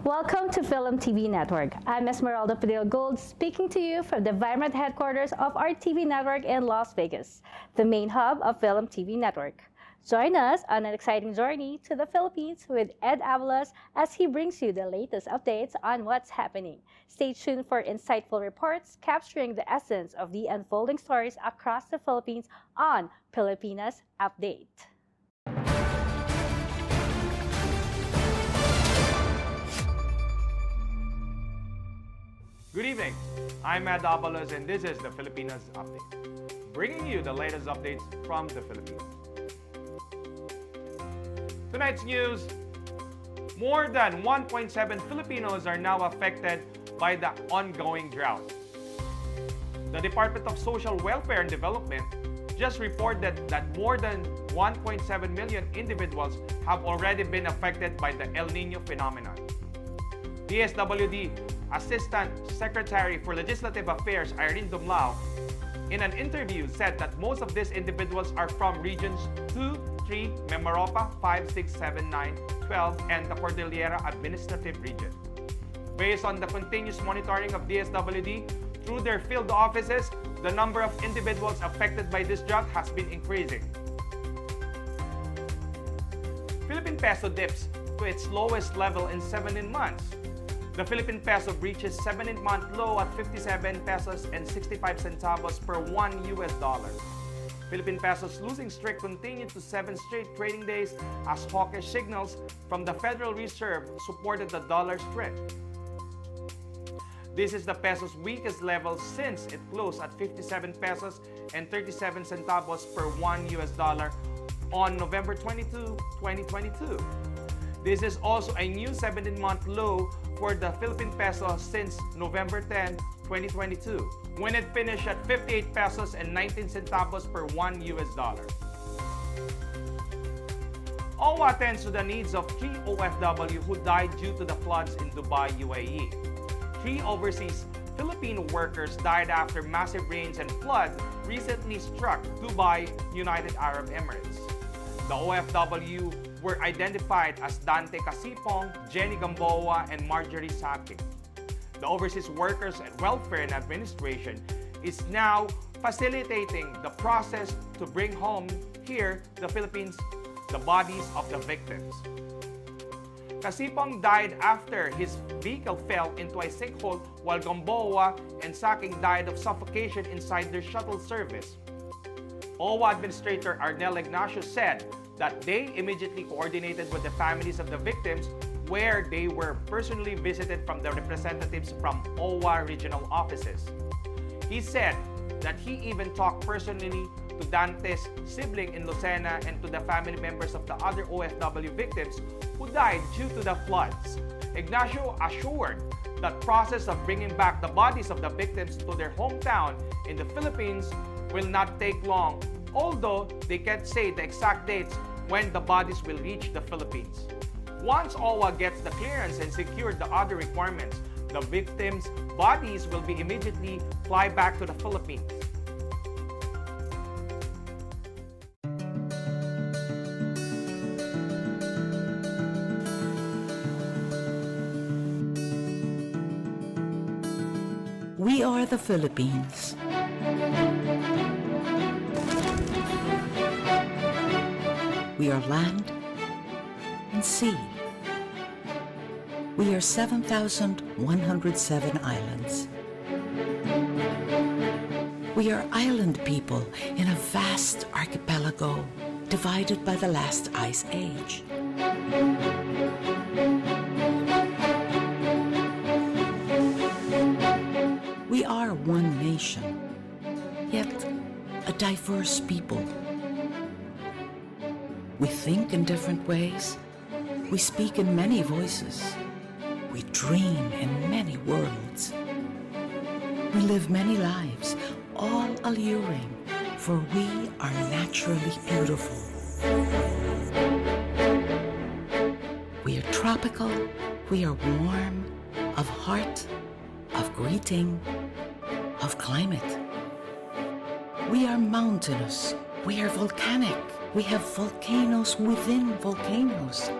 Welcome to FilAmTV Network. I'm Esmeralda Padilla Gold, speaking to you from the vibrant headquarters of our TV network in Las Vegas, the main hub of FilAmTV Network. Join us on an exciting journey to the Philippines with Ed Avalos as he brings you the latest updates on what's happening. Stay tuned for insightful reports capturing the essence of the unfolding stories across the Philippines on Pilipinas Update. Good evening, I'm Ed Avalos and this is the Filipinas Update, bringing you the latest updates from the Philippines. Tonight's news, more than 1.7 Filipinos are now affected by the ongoing drought. The Department of Social Welfare and Development just reported that more than 1.7 million individuals have already been affected by the El Nino phenomenon. DSWD Assistant Secretary for Legislative Affairs Irene Dumlao, in an interview, said that most of these individuals are from regions 2, 3, Mimaropa, 5, 6, 7, 9, 12, and the Cordillera Administrative Region. Based on the continuous monitoring of DSWD through their field offices, the number of individuals affected by this drought has been increasing. Philippine peso dips to its lowest level in 17 months. The Philippine peso breaches 17-month low at 57 pesos and 65 centavos per $1 US. Philippine peso's losing streak continued to 7 straight trading days as hawkish signals from the Federal Reserve supported the dollar's strength. This is the peso's weakest level since it closed at 57 pesos and 37 centavos per $1 US on November 22, 2022. This is also a new 17-month low for the Philippine peso since November 10, 2022, when it finished at 58 pesos and 19 centavos per $1 US. OWA attends to the needs of 3 OFW who died due to the floods in Dubai, UAE. 3 overseas Filipino workers died after massive rains and floods recently struck Dubai, United Arab Emirates. The OFW were identified as Dante Casipong, Jenny Gamboa, and Marjorie Saki. The Overseas Workers and Welfare and Administration is now facilitating the process to bring home here, the Philippines, the bodies of the victims. Casipong died after his vehicle fell into a sinkhole, while Gamboa and Saking died of suffocation inside their shuttle service. OWA Administrator Arnel Ignacio said that they immediately coordinated with the families of the victims, where they were personally visited from the representatives from OWA regional offices. He said that he even talked personally to Dante's sibling in Lucena and to the family members of the other OFW victims who died due to the floods. Ignacio assured that process of bringing back the bodies of the victims to their hometown in the Philippines will not take long, although they can't say the exact dates when the bodies will reach the Philippines. Once OWA gets the clearance and secured the other requirements, the victims' bodies will be immediately fly back to the Philippines. We are the Philippines. We are land and sea. We are 7,107 islands. We are island people in a vast archipelago divided by the last ice age. We are one nation, yet a diverse people. We think in different ways. We speak in many voices. We dream in many worlds. We live many lives, all alluring, for we are naturally beautiful. We are tropical, we are warm, of heart, of greeting, of climate. We are mountainous, we are volcanic. We have volcanoes within volcanoes.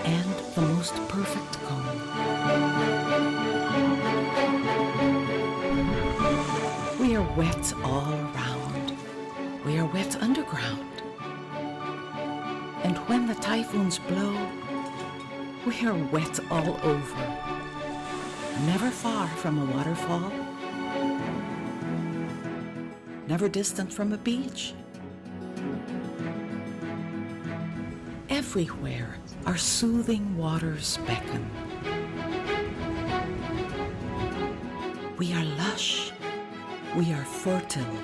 and the most perfect cone. We are wet all around. We are wet underground. And when the typhoons blow, we are wet all over. Never far from a waterfall, never distant from a beach. Everywhere our soothing waters beckon. We are lush, we are fertile,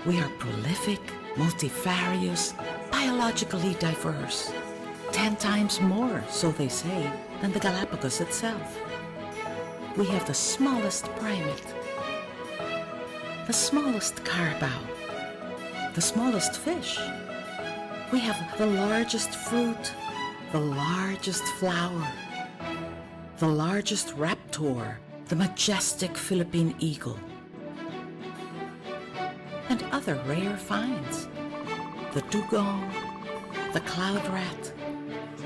we are prolific, multifarious, biologically diverse. 10 times more, so they say, than the Galapagos itself. We have the smallest primate, the smallest carabao, the smallest fish. We have the largest fruit, the largest flower, the largest raptor, the majestic Philippine eagle, and other rare finds. The dugong, the cloud rat,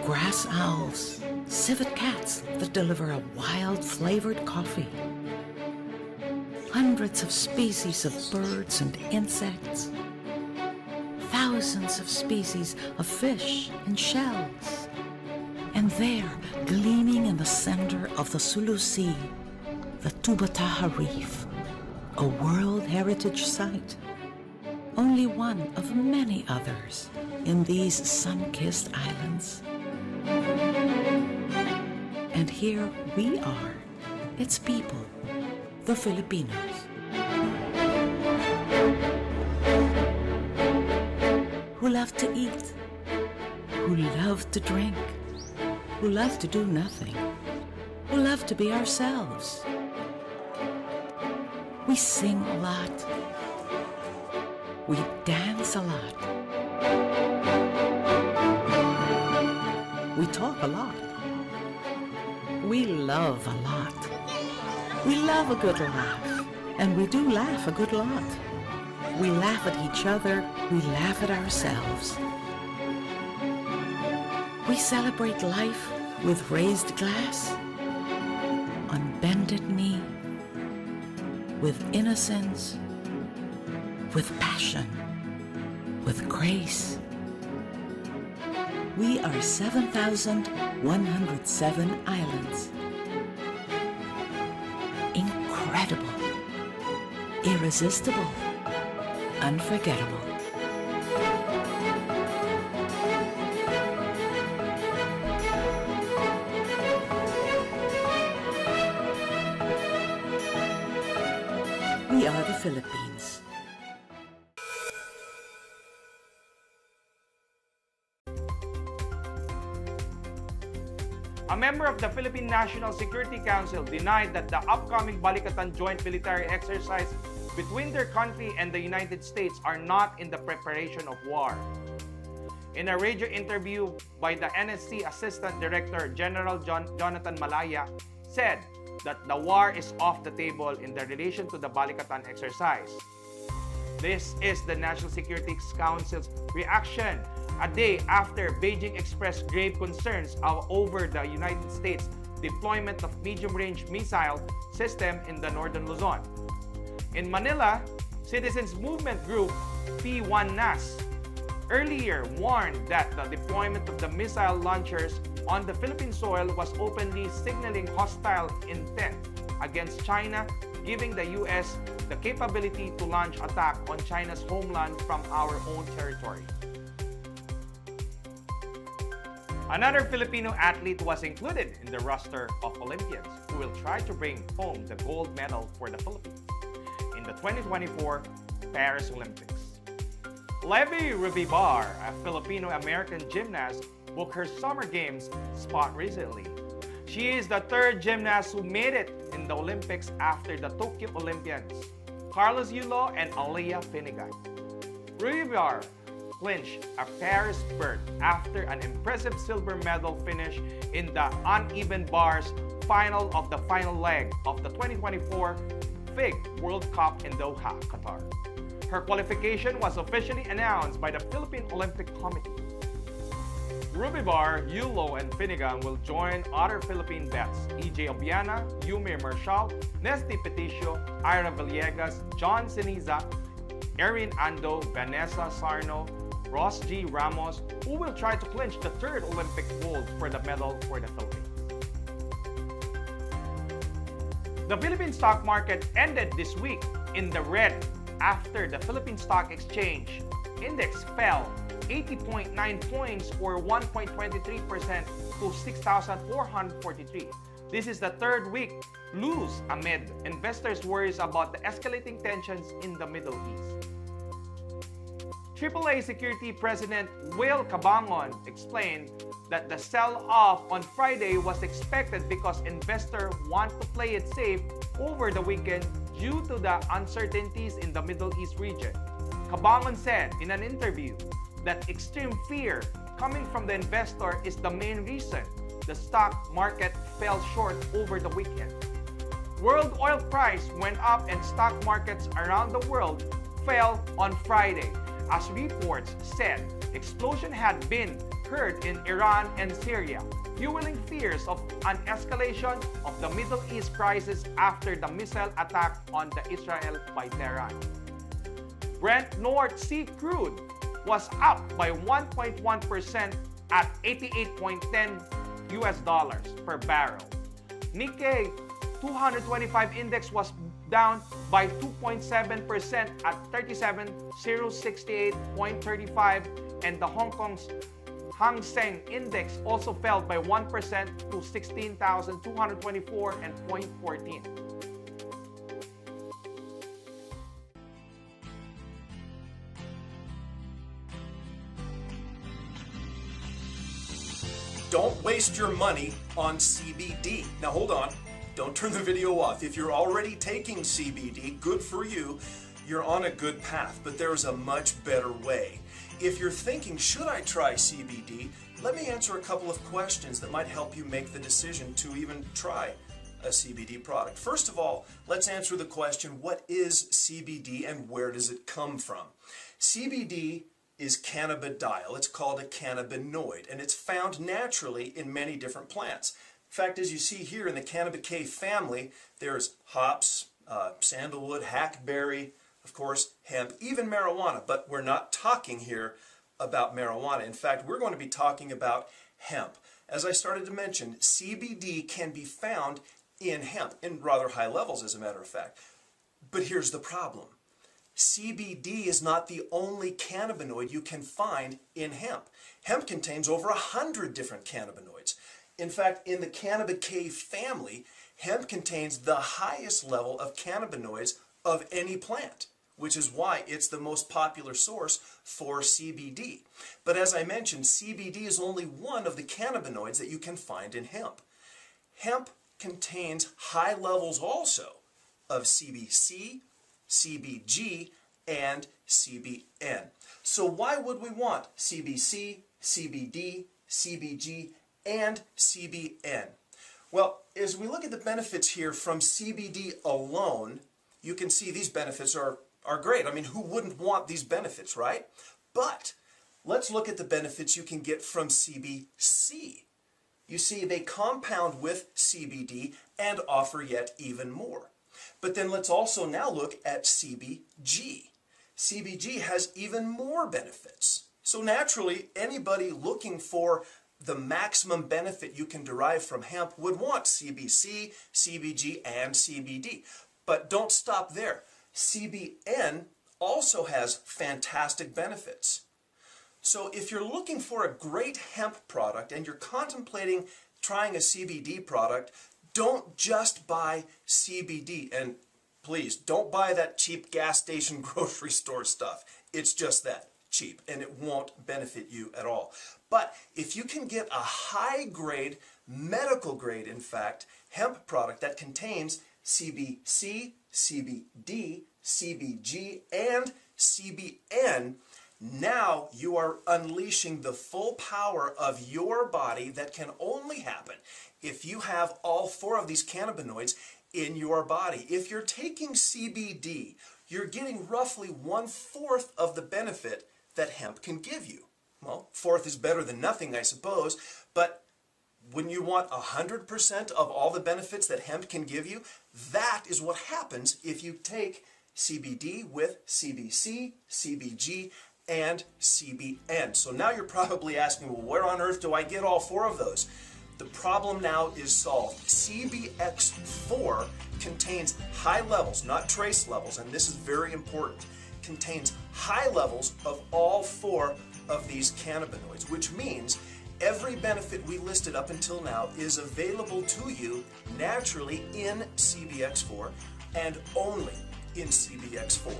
grass owls, civet cats that deliver a wild flavored coffee. Hundreds of species of birds and insects. Thousands of species of fish and shells. And there, gleaming in the center of the Sulu Sea, the Tubataha Reef, a World Heritage Site. Only one of many others in these sun-kissed islands. And here we are, its people, the Filipinos. Who love to eat, who love to drink, who love to do nothing, who love to be ourselves. We sing a lot. We dance a lot. We talk a lot. We love a lot. We love a good laugh, and we do laugh a good lot. We laugh at each other, we laugh at ourselves. We celebrate life with raised glass, on bended knee, with innocence, with passion, with grace. We are 7,107 islands. Incredible, irresistible, unforgettable. We are the Philippines. A member of the Philippine National Security Council denied that the upcoming Balikatan joint military exercise between their country and the United States are not in the preparation of war. In a radio interview by the NSC Assistant Director General Jonathan Malaya, said that the war is off the table in the relation to the Balikatan exercise. This is the National Security Council's reaction a day after Beijing expressed grave concerns over the United States deployment of medium-range missile system in the northern Luzon. In Manila, citizens movement group P1NAS earlier warned that the deployment of the missile launchers on the Philippine soil was openly signaling hostile intent against China, giving the U.S. the capability to launch attack on China's homeland from our own territory. Another Filipino athlete was included in the roster of Olympians who will try to bring home the gold medal for the Philippines in the 2024 Paris Olympics. Levy Rubibar, a Filipino-American gymnast, booked her Summer Games spot recently. She is the third gymnast who made it in the Olympics after the Tokyo Olympians, Carlos Yulo and Aliyah Finnegan. Rubibar clinched a Paris berth after an impressive silver medal finish in the uneven bars final of the final leg of the 2024 FIG World Cup in Doha, Qatar. Her qualification was officially announced by the Philippine Olympic Committee. Ruby Bar, Yulo, and Finnegan will join other Philippine vets, EJ Obiana, Yumi Marshall, Nesty Peticio, Ira Villegas, John Siniza, Erin Ando, Vanessa Sarno, Ross G. Ramos, who will try to clinch the third Olympic gold for the medal for the Philippines. The Philippine stock market ended this week in the red after the Philippine Stock Exchange index fell 80.9 points or 1.23% to 6,443. This is the third week lose amid investors' worries about the escalating tensions in the Middle East. AAA Security President Will Cabangon explained that the sell-off on Friday was expected because investors want to play it safe over the weekend due to the uncertainties in the Middle East region. Cabangon said in an interview that extreme fear coming from the investor is the main reason the stock market fell short over the weekend. World oil price went up and stock markets around the world fell on Friday, as reports said explosion had been heard in Iran and Syria, fueling fears of an escalation of the Middle East crisis after the missile attack on the Israel by Tehran. Brent North Sea crude was up by 1.1% at $88.10 per barrel. Nikkei 225 index was down by 2.7% at 37,068.35, and the Hong Kong's Hang Seng index also fell by 1% to 16,224.14. Don't waste your money on CBD. Now hold on, don't turn the video off. If you're already taking CBD, good for you. You're on a good path, but there's a much better way. If you're thinking, should I try CBD? Let me answer a couple of questions that might help you make the decision to even try a CBD product. First of all, let's answer the question, what is CBD and where does it come from? CBD is cannabidiol. It's called a cannabinoid, and it's found naturally in many different plants. In fact, as you see here in the Cannabicaceae family, there's hops, sandalwood, hackberry, of course, hemp, even marijuana, but we're not talking here about marijuana. In fact, we're going to be talking about hemp. As I started to mention, CBD can be found in hemp, in rather high levels, as a matter of fact. But here's the problem. CBD is not the only cannabinoid you can find in hemp. Hemp contains over 100 different cannabinoids. In fact, in the Cannabicaceae family, hemp contains the highest level of cannabinoids of any plant, which is why it's the most popular source for CBD. But as I mentioned, CBD is only one of the cannabinoids that you can find in hemp. Hemp contains high levels also of CBC, CBG, and CBN. So why would we want CBC, CBD, CBG, and CBN? Well, as we look at the benefits here from CBD alone, you can see these benefits are great. I mean, who wouldn't want these benefits, right? But let's look at the benefits you can get from CBC. You see, they compound with CBD and offer yet even more. But then let's also now look at CBG. CBG has even more benefits. So naturally, anybody looking for the maximum benefit you can derive from hemp would want CBC, CBG, and CBD. But don't stop there. CBN also has fantastic benefits. So if you're looking for a great hemp product and you're contemplating trying a CBD product, don't just buy CBD. And please, don't buy that cheap gas station grocery store stuff. It's just that, cheap, and it won't benefit you at all. But if you can get a high grade, medical grade in fact, hemp product that contains CBC, CBD, CBG, and CBN, now you are unleashing the full power of your body that can only happen if you have all four of these cannabinoids in your body. If you're taking CBD, you're getting roughly 1/4 of the benefit that hemp can give you. Well, fourth is better than nothing, I suppose, but when you want 100% of all the benefits that hemp can give you, that is what happens if you take CBD with CBC, CBG, and CBN. So now you're probably asking, well, where on earth do I get all four of those? The problem now is solved. CBX4 contains high levels, not trace levels, and this is very important, contains high levels of all four of these cannabinoids, which means every benefit we listed up until now is available to you naturally in CBX4 and only in CBX4.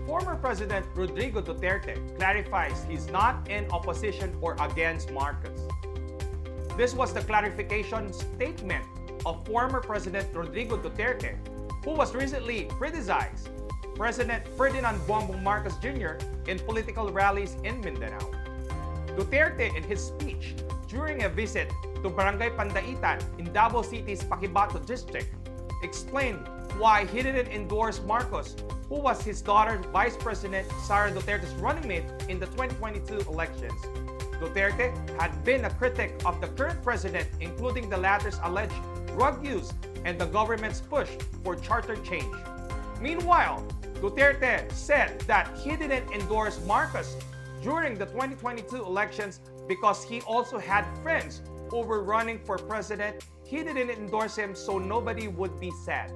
Former President Rodrigo Duterte clarifies he's not in opposition or against Marcos. This was the clarification statement of former President Rodrigo Duterte, who was recently criticized President Ferdinand Bongbong Marcos Jr. in political rallies in Mindanao. Duterte, in his speech during a visit to Barangay Pandaitan in Davao City's Paquibato district, explained why he didn't endorse Marcos, who was his daughter Vice President Sara Duterte's running mate in the 2022 elections. Duterte had been a critic of the current president, including the latter's alleged drug use and the government's push for charter change. Meanwhile, Duterte said that he didn't endorse Marcos during the 2022 elections because he also had friends who were running for president. He didn't endorse him so nobody would be sad.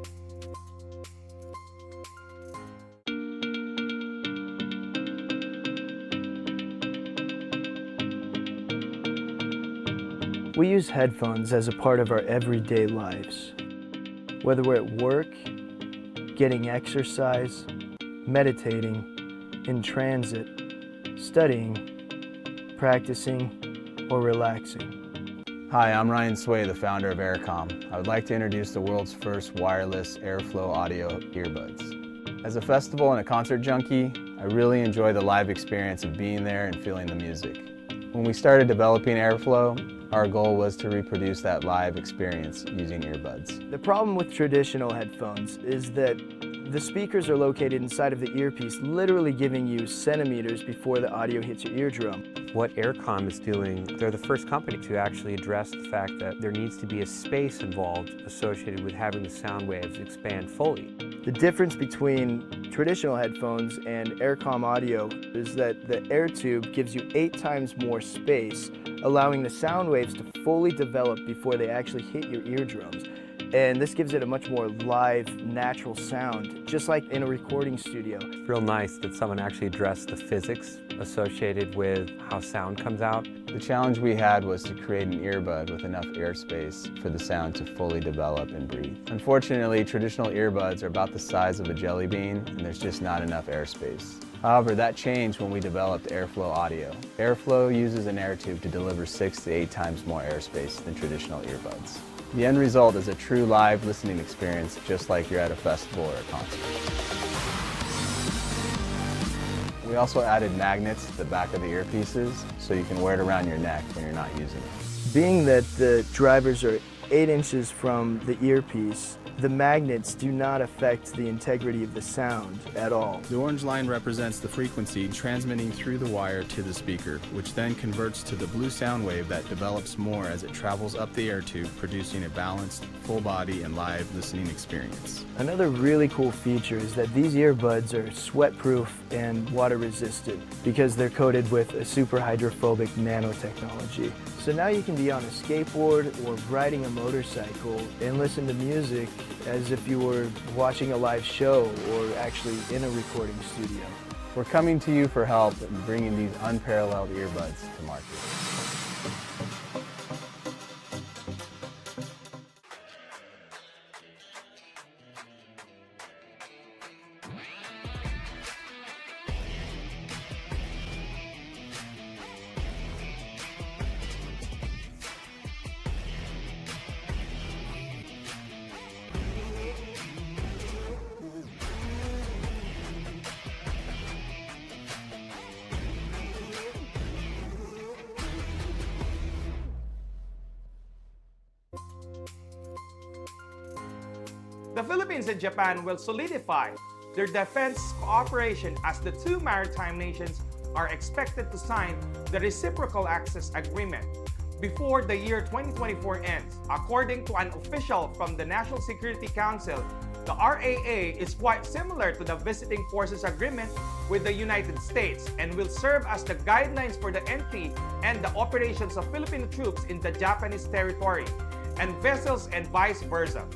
We use headphones as a part of our everyday lives. Whether we're at work, getting exercise, meditating, in transit, studying, practicing, or relaxing. Hi, I'm Ryan Sway, the founder of Aircom. I would like to introduce the world's first wireless airflow audio earbuds. As a festival and a concert junkie, I really enjoy the live experience of being there and feeling the music. When we started developing Airflow, our goal was to reproduce that live experience using earbuds. The problem with traditional headphones is that the speakers are located inside of the earpiece, literally giving you centimeters before the audio hits your eardrum. What Aircom is doing, they're the first company to actually address the fact that there needs to be a space involved associated with having the sound waves expand fully. The difference between traditional headphones and Aircom audio is that the air tube gives you 8 times more space, allowing the sound waves to fully develop before they actually hit your eardrums. And this gives it a much more live, natural sound, just like in a recording studio. It's real nice that someone actually addressed the physics associated with how sound comes out. The challenge we had was to create an earbud with enough airspace for the sound to fully develop and breathe. Unfortunately, traditional earbuds are about the size of a jelly bean, and there's just not enough airspace. However, that changed when we developed Airflow Audio. Airflow uses an air tube to deliver 6 to 8 times more airspace than traditional earbuds. The end result is a true live listening experience, just like you're at a festival or a concert. We also added magnets to the back of the earpieces so you can wear it around your neck when you're not using it. Being that the drivers are 8 inches from the earpiece, the magnets do not affect the integrity of the sound at all. The orange line represents the frequency transmitting through the wire to the speaker, which then converts to the blue sound wave that develops more as it travels up the air tube, producing a balanced, full body and live listening experience. Another really cool feature is that these earbuds are sweat-proof and water-resistant because they're coated with a super hydrophobic nanotechnology. So now you can be on a skateboard or riding a motorcycle and listen to music as if you were watching a live show or actually in a recording studio. We're coming to you for help in bringing these unparalleled earbuds to market. The Philippines and Japan will solidify their defense cooperation as the two maritime nations are expected to sign the Reciprocal Access Agreement before the year 2024 ends. According to an official from the National Security Council, the RAA is quite similar to the Visiting Forces Agreement with the United States and will serve as the guidelines for the entry and the operations of Filipino troops in the Japanese territory and vessels and vice versa.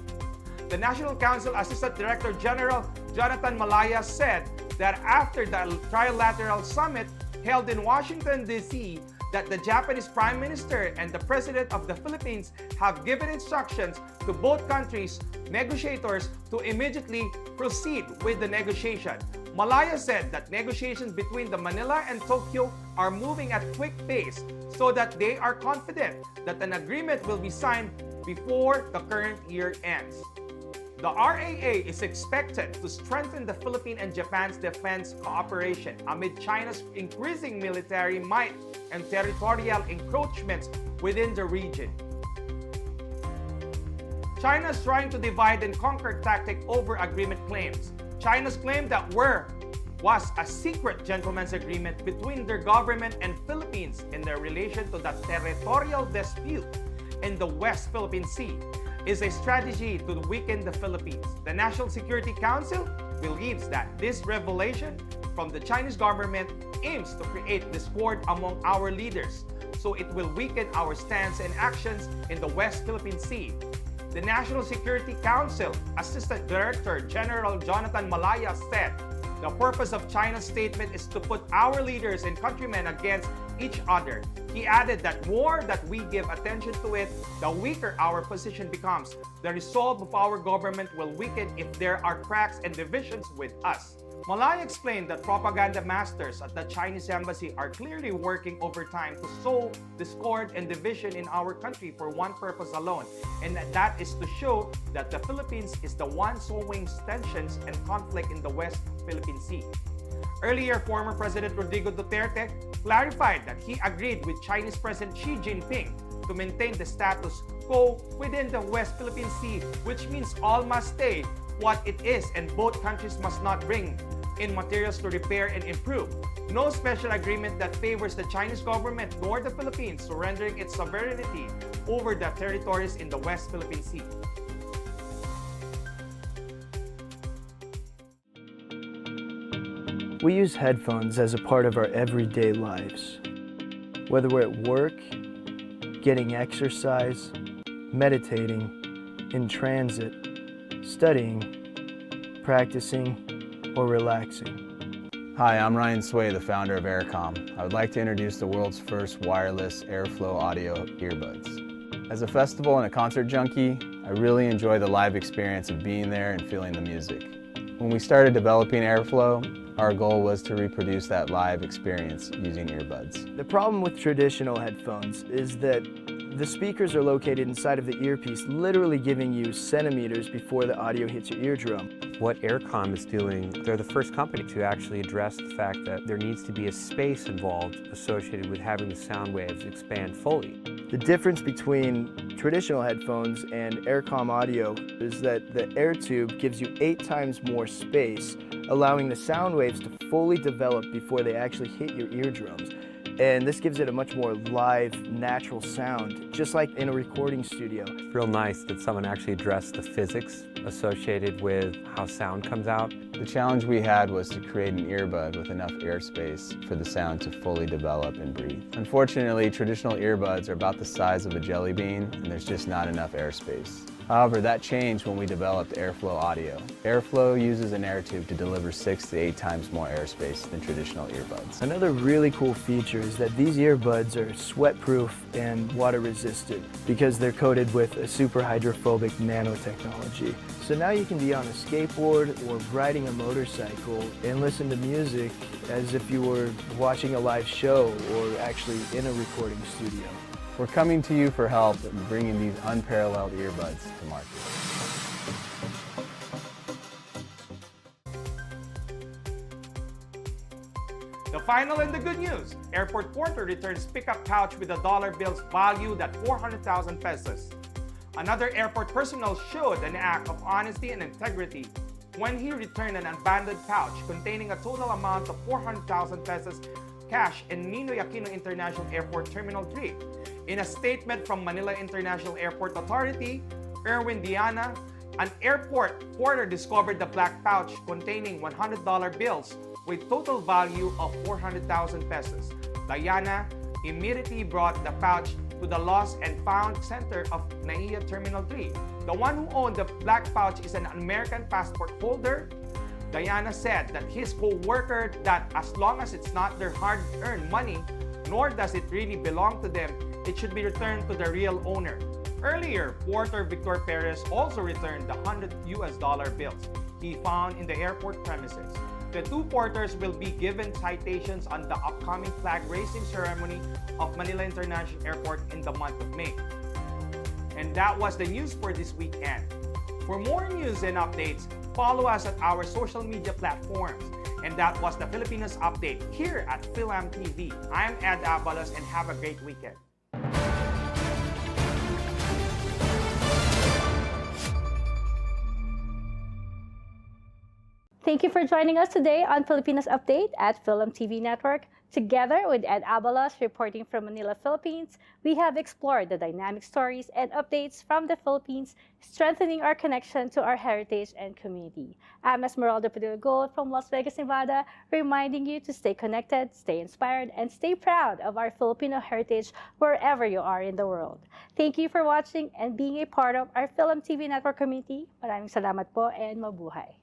The National Council Assistant Director General Jonathan Malaya said that after the trilateral summit held in Washington, D.C., that the Japanese Prime Minister and the President of the Philippines have given instructions to both countries' negotiators to immediately proceed with the negotiation. Malaya said that negotiations between the Manila and Tokyo are moving at quick pace so that they are confident that an agreement will be signed before the current year ends. The RAA is expected to strengthen the Philippines and Japan's defense cooperation amid China's increasing military might and territorial encroachments within the region. China is trying to divide and conquer tactic over agreement claims. China's claim that was a secret gentleman's agreement between their government and Philippines in their relation to the territorial dispute in the West Philippine Sea is a strategy to weaken the Philippines. The National Security Council believes that this revelation from the Chinese government aims to create discord among our leaders, so it will weaken our stance and actions in the West Philippine Sea. The National Security Council Assistant Director General Jonathan Malaya said, "The purpose of China's statement is to put our leaders and countrymen against each other." He added that more that we give attention to it, the weaker our position becomes. The resolve of our government will weaken if there are cracks and divisions with us. Malaya explained that propaganda masters at the Chinese embassy are clearly working overtime to sow discord and division in our country for one purpose alone, and that is to show that the Philippines is the one sowing tensions and conflict in the West Philippine Sea. Earlier, former President Rodrigo Duterte clarified that he agreed with Chinese President Xi Jinping to maintain the status quo within the West Philippine Sea, which means all must stay what it is and both countries must not bring in materials to repair and improve. No special agreement that favors the Chinese government nor the Philippines surrendering its sovereignty over the territories in the West Philippine Sea. We use headphones as a part of our everyday lives. Whether we're at work, getting exercise, meditating, in transit, studying, practicing, or relaxing. Hi, I'm Ryan Sway, the founder of Aircom. I would like to introduce the world's first wireless airflow audio earbuds. As a festival and a concert junkie, I really enjoy the live experience of being there and feeling the music. When we started developing Airflow, our goal was to reproduce that live experience using earbuds. The problem with traditional headphones is that the speakers are located inside of the earpiece, literally giving you centimeters before the audio hits your eardrum. What Aircom is doing, they're the first company to actually address the fact that there needs to be a space involved associated with having the sound waves expand fully. The difference between traditional headphones and Aircom audio is that the air tube gives you 8 times more space, allowing the sound waves to fully develop before they actually hit your eardrums. And this gives it a much more live, natural sound, just like in a recording studio. It's real nice that someone actually addressed the physics associated with how sound comes out. The challenge we had was to create an earbud with enough airspace for the sound to fully develop and breathe. Unfortunately, traditional earbuds are about the size of a jelly bean, and there's just not enough airspace. However, that changed when we developed Airflow Audio. Airflow uses an air tube to deliver 6 to 8 times more airspace than traditional earbuds. Another really cool feature is that these earbuds are sweat-proof and water-resistant because they're coated with a super hydrophobic nanotechnology. So now you can be on a skateboard or riding a motorcycle and listen to music as if you were watching a live show or actually in a recording studio. We're coming to you for help in bringing these unparalleled earbuds to market. The final and the good news, Airport Porter returns pickup pouch with a dollar bills valued at 400,000 pesos. Another airport personnel showed an act of honesty and integrity when he returned an abandoned pouch containing a total amount of 400,000 pesos cash in Ninoy Aquino International Airport Terminal 3. In a statement from Manila International Airport Authority, Erwin Diana, an airport porter, discovered the black pouch containing $100 bills with total value of 400,000 pesos. Diana immediately brought the pouch to the Lost and Found Center of NAIA Terminal 3. The one who owned the black pouch is an American passport holder. Diana said that his co-worker that as long as it's not their hard-earned money, nor does it really belong to them, it should be returned to the real owner. Earlier, Porter Victor Perez also returned the $100 bills he found in the airport premises. The two porters will be given citations on the upcoming flag raising ceremony of Manila International Airport in the month of May. And that was the news for this weekend. For more news and updates, follow us at our social media platforms. And that was the Filipinas Update here at FilAmTV. I'm Ed Abalos and have a great weekend. Thank you for joining us today on Filipinas Update at FilAmTV Network. Together with Ed Abalos reporting from Manila, Philippines, we have explored the dynamic stories and updates from the Philippines, strengthening our connection to our heritage and community. I'm Esmeralda Padilla-Gold from Las Vegas, Nevada, reminding you to stay connected, stay inspired, and stay proud of our Filipino heritage wherever you are in the world. Thank you for watching and being a part of our FilAmTV Network community. Maraming salamat po and mabuhay.